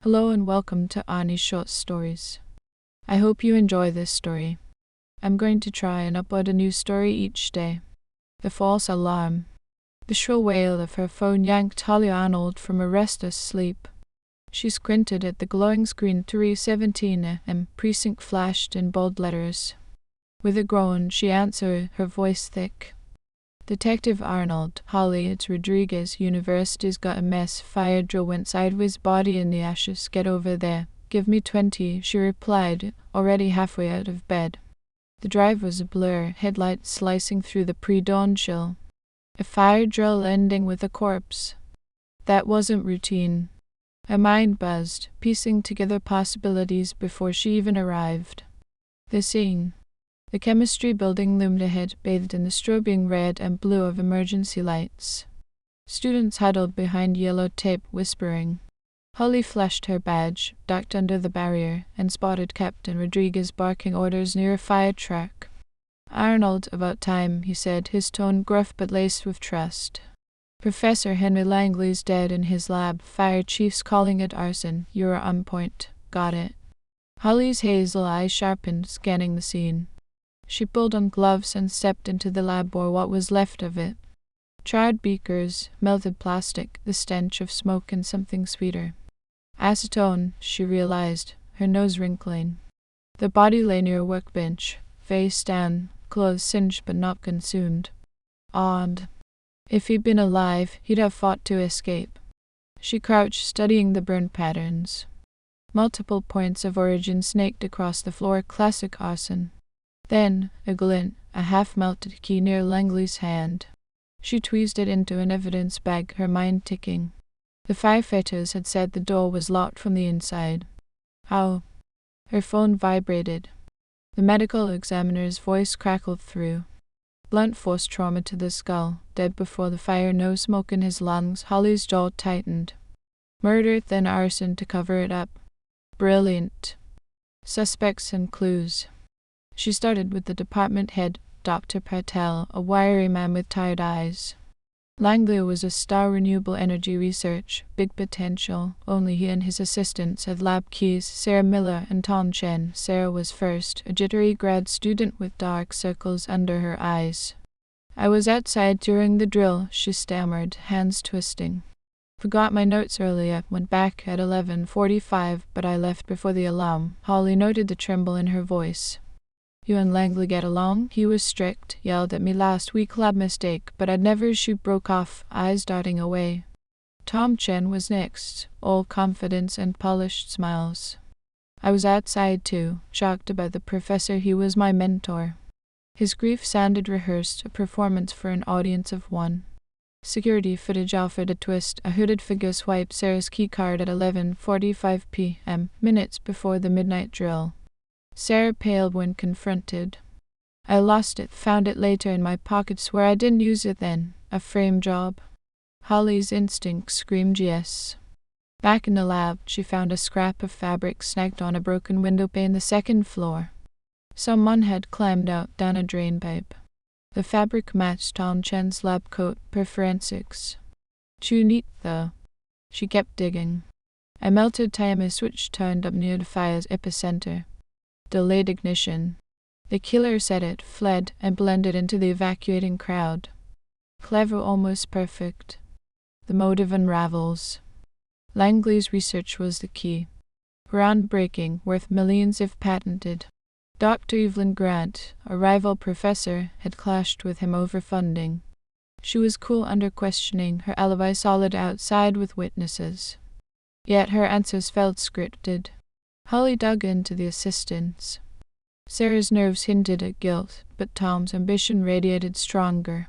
Hello and welcome to Annie's Short Stories. I hope you enjoy this story. I'm going to try and upload a new story each day. The false alarm. The shrill wail of her phone yanked Holly Arnold from a restless sleep. She squinted at the glowing screen. 3:17 a.m. Precinct flashed in bold letters. With a groan, she answered, her voice thick. Detective Arnold, Holly, it's Rodriguez. University's got a mess. Fire drill went sideways, body in the ashes. Get over there. Give me 20, she replied, already halfway out of bed. The drive was a blur, headlights slicing through the pre-dawn chill. A fire drill ending with a corpse. That wasn't routine. Her mind buzzed, piecing together possibilities before she even arrived. The scene. The chemistry building loomed ahead, bathed in the strobing red and blue of emergency lights. Students huddled behind yellow tape, whispering. Holly flashed her badge, ducked under the barrier, and spotted Captain Rodriguez barking orders near a fire truck. "Arnold, about time," he said, his tone gruff but laced with trust. "Professor Henry Langley's dead in his lab. Fire chief's calling it arson. You're on point. Got it." Holly's hazel eyes sharpened, scanning the scene. She pulled on gloves and stepped into the lab, or what was left of it. Charred beakers, melted plastic, the stench of smoke and something sweeter. Acetone, she realized, her nose wrinkling. The body lay near a workbench, face down, clothes singed but not consumed. Odd. If he'd been alive, he'd have fought to escape. She crouched, studying the burn patterns. Multiple points of origin snaked across the floor, classic arson. Then, a glint, a half-melted key near Langley's hand. She tweezed it into an evidence bag, her mind ticking. The firefighters had said the door was locked from the inside. How? Her phone vibrated. The medical examiner's voice crackled through. Blunt force trauma to the skull, dead before the fire, no smoke in his lungs. Holly's jaw tightened. Murder, then arson to cover it up. Brilliant. Suspects and clues. She started with the department head, Dr. Patel, a wiry man with tired eyes. Langley was a star renewable energy research, big potential. Only he and his assistants had lab keys, Sarah Miller and Tom Chen. Sarah was first, a jittery grad student with dark circles under her eyes. "I was outside during the drill," she stammered, hands twisting. "Forgot my notes earlier, went back at 11:45, but I left before the alarm." Holly noted the tremble in her voice. "You and Langley get along?" He was strict, yelled at me last week, lab mistake, but I'd never. She broke off, eyes darting away. Tom Chen was next, all confidence and polished smiles. "I was outside too, shocked about the professor. He was my mentor." His grief sounded rehearsed, a performance for an audience of one. Security footage offered a twist. A hooded figure swiped Sarah's keycard at 11:45 p.m., minutes before the midnight drill. Sarah paled when confronted. "I lost it, found it later in my pocket, swear I didn't use it then. A frame job." Holly's instinct screamed yes. Back in the lab, she found a scrap of fabric snagged on a broken window pane, the second floor. Someone had climbed out down a drain pipe. The fabric matched Tom Chen's lab coat per forensics. Too neat, though. She kept digging. A melted timer switch turned up near the fire's epicenter. Delayed ignition. The killer set it, fled, and blended into the evacuating crowd. Clever, almost perfect. The motive unravels. Langley's research was the key. Groundbreaking, worth millions if patented. Dr. Evelyn Grant, a rival professor, had clashed with him over funding. She was cool under questioning, her alibi solid outside with witnesses. Yet her answers felt scripted. Holly dug into the assistants. Sarah's nerves hinted at guilt, but Tom's ambition radiated stronger.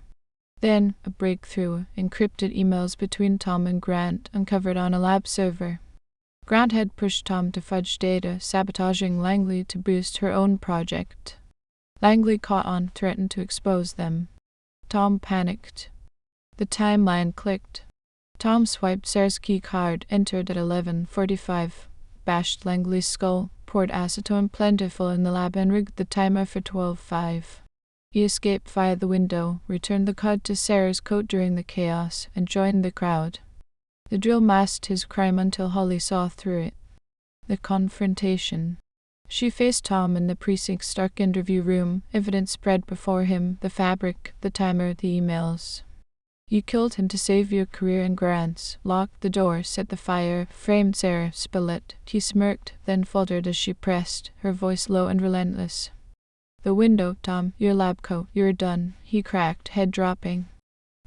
Then, a breakthrough, encrypted emails between Tom and Grant uncovered on a lab server. Grant had pushed Tom to fudge data, sabotaging Langley to boost her own project. Langley caught on, threatened to expose them. Tom panicked. The timeline clicked. Tom swiped Sarah's key card, entered at 11:45. Bashed Langley's skull, poured acetone plentiful in the lab, and rigged the timer for 12:05. He escaped via the window, returned the card to Sarah's coat during the chaos, and joined the crowd. The drill masked his crime until Holly saw through it. The confrontation. She faced Tom in the precinct's dark interview room, evidence spread before him, the fabric, the timer, the emails. You killed him to save your career and grants, locked the door, set the fire, framed Sarah, spill it. He smirked, then faltered as she pressed, her voice low and relentless. The window, Tom, your lab coat, you're done, he cracked, head dropping.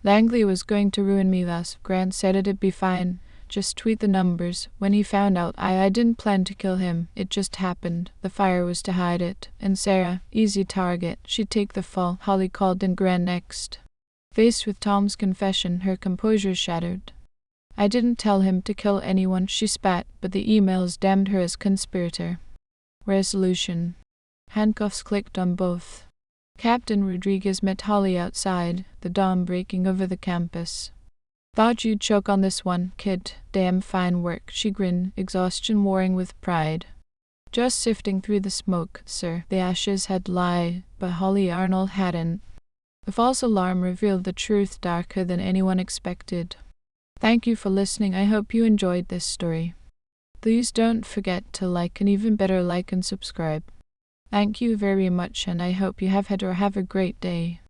Langley was going to ruin me thus. Grant said it'd be fine. Just tweet the numbers. When he found out, I didn't plan to kill him. It just happened. The fire was to hide it. And Sarah, easy target. She'd take the fall. Holly called in Grant next. Faced with Tom's confession, her composure shattered. I didn't tell him to kill anyone, she spat, but the emails damned her as conspirator. Resolution. Handcuffs clicked on both. Captain Rodriguez met Holly outside, the dawn breaking over the campus. Thought you'd choke on this one, kid. Damn fine work, she grinned, exhaustion warring with pride. Just sifting through the smoke, sir. The ashes had lied, but Holly Arnold hadn't. The false alarm revealed the truth darker than anyone expected. Thank you for listening. I hope you enjoyed this story. Please don't forget to like, and even better, like and subscribe. Thank you very much, and I hope you have had or have a great day.